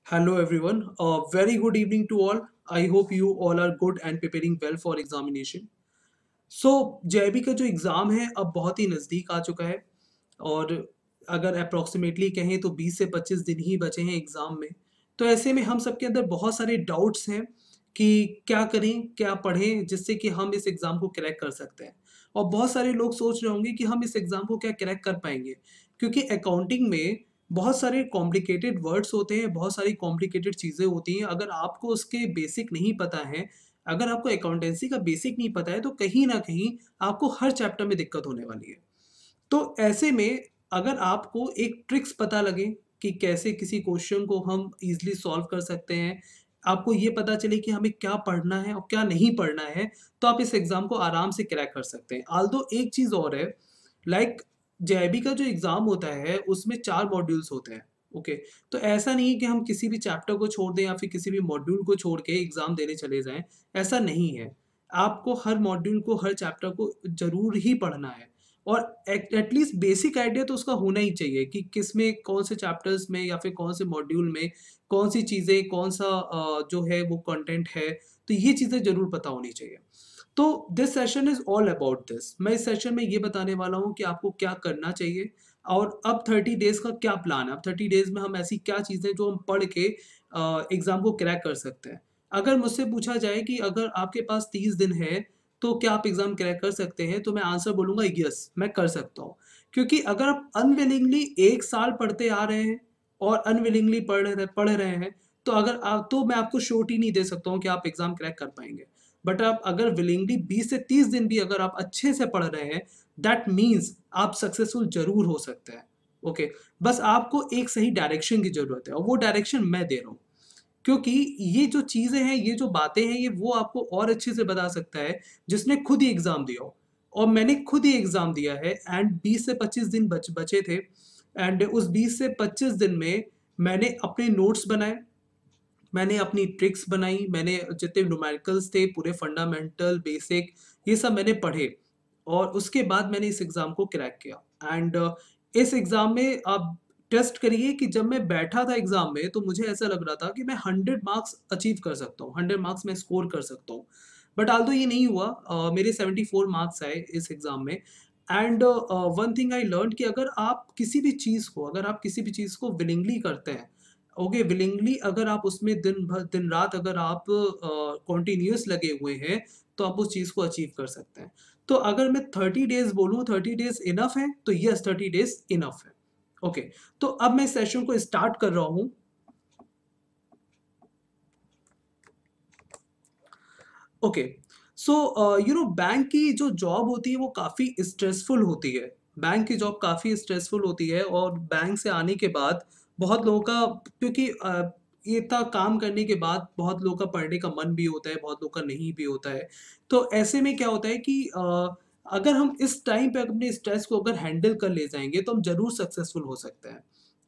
Hello everyone. A very good evening to all. I hope you all are good and preparing well for examination. सो जेबी का जो exam है अब बहुत ही नज़दीक आ चुका है और अगर अप्रॉक्सीमेटली कहें तो 20 से 25 दिन ही बचे हैं एग्ज़ाम में। तो ऐसे में हम सबके अंदर बहुत सारे डाउट्स हैं कि क्या करें, क्या पढ़ें जिससे कि हम इस एग्ज़ाम को क्रैक कर सकते हैं। और बहुत सारे लोग सोच रहे होंगे कि हम इस एग्ज़ाम को क्या क्रैक कर पाएँगे? क्योंकि अकाउंटिंग में बहुत सारे कॉम्प्लिकेटेड वर्ड्स होते हैं, बहुत सारी कॉम्प्लिकेटेड चीज़ें होती हैं। अगर आपको उसके बेसिक नहीं पता है, अगर आपको अकाउंटेंसी का बेसिक नहीं पता है तो कहीं न कहीं आपको हर चैप्टर में दिक्कत होने वाली है। तो ऐसे में अगर आपको एक ट्रिक्स पता लगे कि कैसे किसी क्वेश्चन को हम ईज़िली सॉल्व कर सकते हैं, आपको ये पता चले कि हमें क्या पढ़ना है और क्या नहीं पढ़ना है, तो आप इस एग्ज़ाम को आराम से क्रैक कर सकते हैं। ऑल्दो एक चीज़ और है, लाइक जेईबी का जो एग्ज़ाम होता है उसमें 4 मॉड्यूल्स होते हैं, ओके? तो ऐसा नहीं है कि हम किसी भी चैप्टर को छोड़ दें या फिर किसी भी मॉड्यूल को छोड़ के एग्ज़ाम देने चले जाएँ, ऐसा नहीं है। आपको हर मॉड्यूल को, हर चैप्टर को ज़रूर ही पढ़ना है और एटलीस्ट बेसिक आइडिया तो उसका होना ही चाहिए कि किसमें कौन से चैप्टर्स में या फिर कौन से मॉड्यूल में कौन सी चीज़ें, कौन सा जो है वो कंटेंट है, तो ये चीज़ें ज़रूर पता होनी चाहिए। तो this session is all about this. मैं इस सेशन में ये बताने वाला हूँ कि आपको क्या करना चाहिए और अब 30 डेज़ का क्या प्लान है। अब 30 डेज़ में हम ऐसी क्या चीज़ें जो हम पढ़ के एग्ज़ाम को क्रैक कर सकते हैं। अगर मुझसे पूछा जाए कि अगर आपके पास 30 दिन है, तो क्या आप एग्ज़ाम क्रैक कर सकते हैं? तो मैं आंसर बोलूँगा यस, मैं कर सकता हूँ। क्योंकि अगर आप अनविलिंगली 1 साल पढ़ते आ रहे हैं और अनविलिंगली पढ़ रहे हैं, तो अगर आप तो मैं आपको श्योरिटी नहीं दे सकता हूँ कि आप एग्ज़ाम क्रैक कर पाएँगे। बट आप अगर विलिंगली 20 से 30 दिन भी अगर आप अच्छे से पढ़ रहे हैं, दैट मीन्स आप सक्सेसफुल ज़रूर हो सकते हैं। ओके, बस आपको एक सही डायरेक्शन की ज़रूरत है और वो डायरेक्शन मैं दे रहा हूँ। क्योंकि ये जो चीज़ें हैं, ये जो बातें हैं, ये वो आपको और अच्छे से बता सकता है, जिसने खुद ही एग्ज़ाम दिया हो। और मैंने खुद ही एग्ज़ाम दिया है एंड 20 से 25 दिन बचे थे एंड उस 20 से 25 दिन में मैंने अपने नोट्स बनाए, मैंने अपनी ट्रिक्स बनाई, मैंने जितने न्यूमेरिकल्स थे, पूरे फंडामेंटल, बेसिक, ये सब मैंने पढ़े और उसके बाद मैंने इस एग्ज़ाम को क्रैक किया एंड इस एग्ज़ाम में आप टेस्ट करिए कि जब मैं बैठा था एग्ज़ाम में, तो मुझे ऐसा लग रहा था कि मैं 100 मार्क्स अचीव कर सकता हूँ, 100 मार्क्स मैं स्कोर कर सकता हूँ। बट ऑल्दो ये नहीं हुआ मेरे 74 मार्क्स आए इस एग्ज़ाम में and one thing I learned कि अगर आप किसी भी चीज़ को विलिंगली करते हैं, ओके, विलिंगली अगर आप उसमें दिन रात अगर आप कॉन्टिन्यूअस लगे हुए हैं, तो आप उस चीज़ को अचीव कर सकते हैं। तो अगर मैं 30 डेज़ बोलूँ 30 डेज़ इनफ है, तो येस 30 डेज़ इनफ है। ओके, तो अब मैं सेशन को स्टार्ट कर रहा हूँ। ओके, सो बैंक की जो जॉब होती है वो काफ़ी स्ट्रेसफुल होती है। बैंक की जॉब काफ़ी स्ट्रेसफुल होती है और बैंक से आने के बाद बहुत लोगों का, क्योंकि ये इतना काम करने के बाद बहुत लोगों का पढ़ने का मन भी होता है, बहुत लोगों का नहीं भी होता है। तो ऐसे में क्या होता है कि अगर हम इस टाइम पे अपने स्ट्रेस को अगर हैंडल कर ले जाएँगे तो हम ज़रूर सक्सेसफुल हो सकते हैं।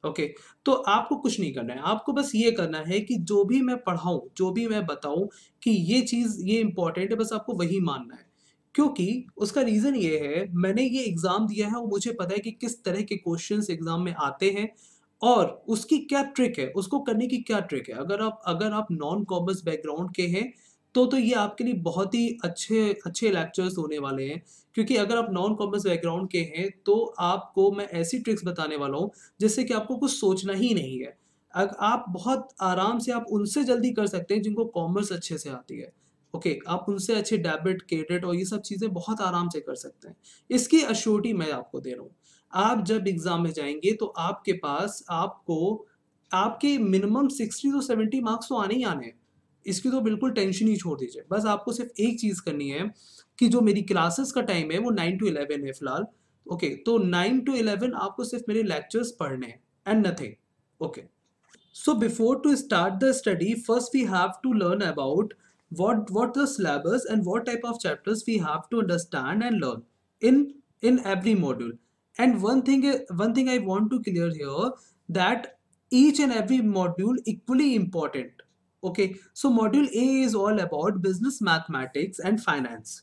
ओके, तो आपको कुछ नहीं करना है, आपको बस ये करना है कि जो भी मैं पढ़ाऊँ, जो भी मैं बताऊँ कि ये चीज़ ये इम्पोर्टेंट है, बस आपको वही मानना है। क्योंकि उसका रीज़न ये है, मैंने ये एग्ज़ाम दिया है और मुझे पता है कि किस तरह के क्वेश्चन्स एग्ज़ाम में आते हैं और उसकी क्या ट्रिक है, उसको करने की क्या ट्रिक है। अगर आप नॉन कॉमर्स बैकग्राउंड के हैं, तो ये आपके लिए बहुत ही अच्छे अच्छे लेक्चर्स होने वाले हैं। क्योंकि अगर आप नॉन कॉमर्स बैकग्राउंड के हैं, तो आपको मैं ऐसी ट्रिक्स बताने वाला हूँ, जिससे कि आपको कुछ सोचना ही नहीं है। आप बहुत आराम से आप उनसे जल्दी कर सकते हैं जिनको कॉमर्स अच्छे से आती है। ओके, आप उनसे अच्छे डेबिट, क्रेडिट और ये सब चीज़ें बहुत आराम से कर सकते हैं। इसकी एश्योरिटी मैं आपको दे रहा हूँ। आप जब एग्ज़ाम में जाएँगे तो आपके पास आपको आपके मिनिमम 60 टू 70 मार्क्स तो आने ही आने हैं। इसकी तो बिल्कुल टेंशन ही छोड़ दीजिए। बस आपको सिर्फ़ एक चीज़ करनी है कि जो मेरी क्लासेस का टाइम है वो 9 टू 11 है फ़िलहाल। ओके, तो 9 टू 11 आपको सिर्फ़ मेरे लेक्चर्स पढ़ने हैं and nothing. Okay. So before to start the study, first we have to learn about what the syllabus and what type of chapters we have to understand and learn in every module. And one thing I want to clear here, that each and every module equally important. Okay, so module A is all about business mathematics and finance.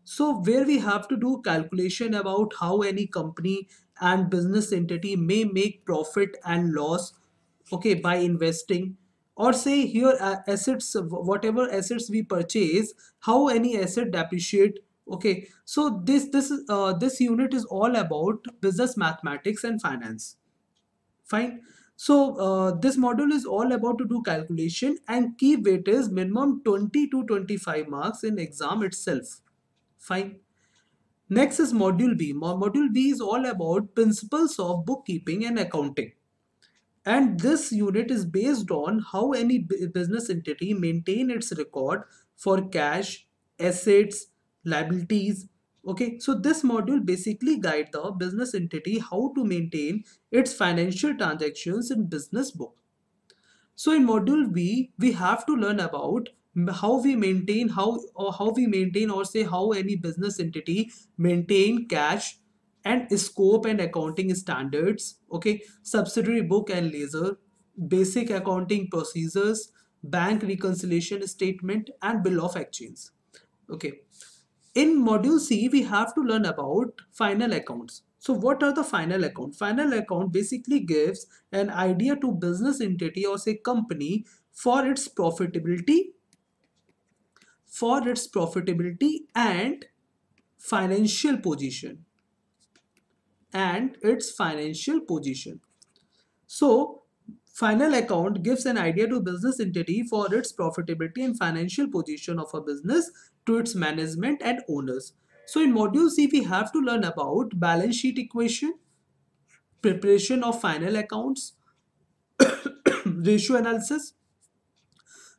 So where we have to do calculation about how any company and business entity may make profit and loss okay, by investing, or say here assets, whatever assets we purchase, how any asset depreciate. Okay, so this unit is all about business mathematics and finance. Fine. So this module is all about to do calculation, and key weight is minimum 20 to 25 marks in exam itself. Fine. Next is module B. Module B is all about principles of bookkeeping and accounting. And this unit is based on how any business entity maintain its record for cash, assets, liabilities. Okay, so this module basically guide the business entity how to maintain its financial transactions in business book. So in module B, we have to learn about how we maintain, or say how any business entity maintain cash and scope and accounting standards. Okay, subsidiary book and ledger, basic accounting procedures, bank reconciliation statement, and bill of exchange. Okay, in module C, we have to learn about final accounts. So what are the final account? Final account basically gives an idea to business entity or say company for its profitability and financial position and its financial position. So final account gives an idea to business entity for its profitability and financial position of a business to its management and owners. So in module C, we have to learn about balance sheet equation, preparation of final accounts, ratio analysis,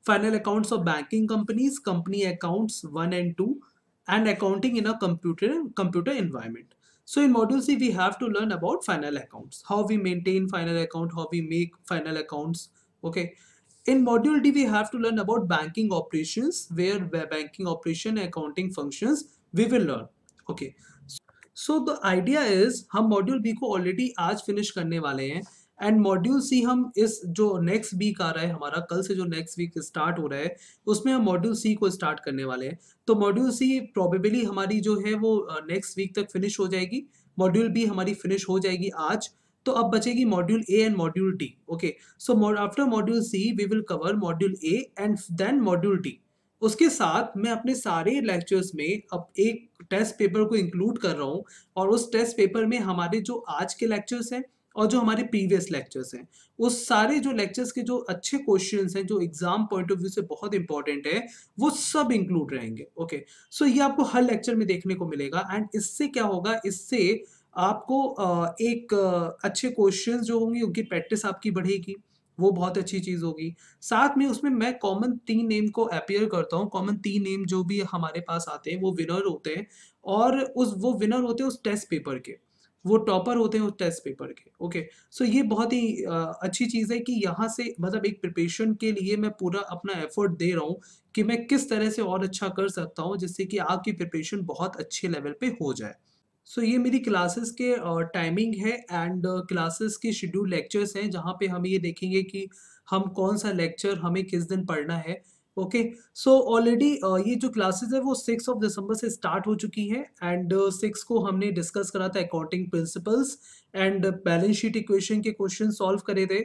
final accounts of banking companies, company accounts 1 and 2, and accounting in a computer environment. So in module C, we have to learn about final accounts, how we maintain final account, how we make final accounts. Okay. In module D, we have to learn about banking operations, where banking operation accounting functions we will learn. Okay. So the idea is हम module B को already आज finish करने वाले हैं, and module सी हम इस जो next week आ रहा है हमारा, कल से जो नेक्स्ट वीक स्टार्ट हो रहा है, उसमें हम मॉड्यूल सी को स्टार्ट करने वाले हैं. तो मॉड्यूल सी प्रोबेबली हमारी जो है वो नेक्स्ट वीक तक फिनिश हो जाएगी. मॉड्यूल बी हमारी फिनिश हो जाएगी आज. तो अब बचेगी module A and module D. Okay, so after module C we will cover module A and then module D. उसके साथ मैं अपने सारे लेक्चर्स में अब एक टेस्ट पेपर को इंक्लूड कर रहा हूँ, और उस टेस्ट पेपर में हमारे जो आज के लेक्चर्स हैं और जो हमारे प्रीवियस लेक्चर्स हैं, उस सारे जो लेक्चर्स के जो अच्छे क्वेश्चंस हैं जो एग्जाम पॉइंट ऑफ व्यू से बहुत इंपॉर्टेंट है, वो सब इंक्लूड रहेंगे. ओके, सो ये आपको हर लेक्चर में देखने को मिलेगा, एंड इससे क्या होगा, इससे आपको एक अच्छे क्वेश्चंस जो होंगे उनकी प्रैक्टिस आपकी बढ़ेगी, वो बहुत अच्छी चीज होगी. साथ में उसमें मैं कॉमन 3 नेम को अपीयर करता हूँ. कॉमन 3 नेम जो भी हमारे पास आते हैं वो विनर होते हैं, और वो विनर होते हैं उस टेस्ट पेपर के, वो टॉपर होते हैं उस टेस्ट पेपर के. ओके, सो ये बहुत ही अच्छी चीज़ है कि यहाँ से मतलब एक प्रिपरेशन के लिए मैं पूरा अपना एफर्ट दे रहा हूँ कि मैं किस तरह से और अच्छा कर सकता हूँ, जिससे कि आपकी प्रिपरेशन बहुत अच्छे लेवल पे हो जाए. सो ये मेरी क्लासेस के टाइमिंग है, एंड क्लासेस के शेड्यूल लेक्चर्स हैं, जहाँ पे हम ये देखेंगे कि हम कौन सा लेक्चर हमें किस दिन पढ़ना है. ओके, सो ऑलरेडी ये जो क्लासेस है वो 6 दिसंबर से स्टार्ट हो चुकी है, एंड 6 को हमने डिस्कस करा था accounting principles and balance sheet equation के क्वेश्चन सॉल्व करे थे,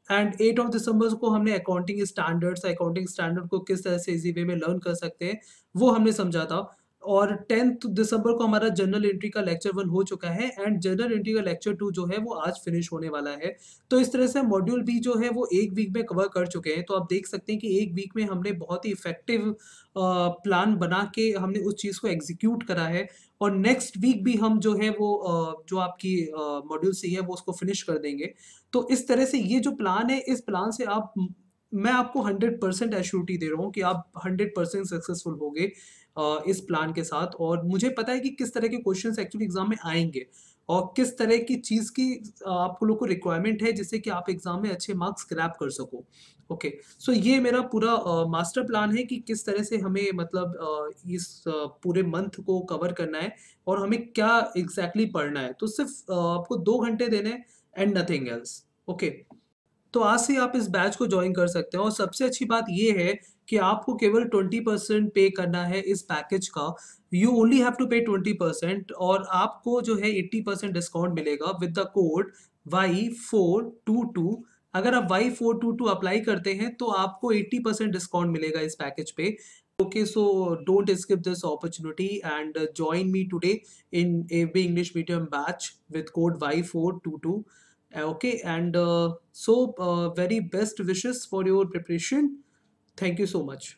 एंड 8 दिसंबर को हमने अकाउंटिंग स्टैंडर्ड को किस तरह से इजी वे में लर्न कर सकते हैं वो हमने समझा था. और 10 दिसंबर को हमारा जनरल एंट्री का लेक्चर 1 हो चुका है, एंड जनरल एंट्री का लेक्चर 2 जो है वो आज फिनिश होने वाला है. तो इस तरह से मॉड्यूल बी जो है वो एक वीक में कवर कर चुके हैं. तो आप देख सकते हैं कि एक वीक में हमने बहुत ही इफेक्टिव प्लान बना के हमने उस चीज़ को एग्जीक्यूट करा है, और नेक्स्ट वीक भी हम जो है वो जो आपकी मॉड्यूल सी है वो उसको फिनिश कर देंगे. तो इस तरह से ये जो प्लान है, इस प्लान से मैं आपको 100% एश्योरिटी दे रहा हूँ कि आप 100% सक्सेसफुल होगे इस प्लान के साथ. और मुझे पता है कि किस तरह के क्वेश्चंस एक्चुअली एग्जाम में आएंगे, और किस तरह की चीज़ की आपको लोग को रिक्वायरमेंट है, जिससे कि आप एग्जाम में अच्छे मार्क्स क्रैप कर सको. ओके, सो ये मेरा पूरा मास्टर प्लान है कि किस तरह से हमें मतलब इस पूरे मंथ को कवर करना है, और हमें क्या एग्जैक्टली पढ़ना है. तो सिर्फ आपको 2 घंटे देने हैं, एंड नथिंग एल्स. ओके, तो आज से आप इस बैच को ज्वाइन कर सकते हो, और सबसे अच्छी बात ये है कि आपको केवल 20% पे करना है इस पैकेज का. यू ओनली हैव टू पे 20%, और आपको जो है 80% डिस्काउंट मिलेगा विद द कोड Y422. अगर आप Y422 अप्लाई करते हैं तो आपको 80% डिस्काउंट मिलेगा इस पैकेज पे। Okay, so don't skip this opportunity and join me today in AFB English Medium batch with code Y422. Okay, and very best wishes for your preparation. Thank you so much.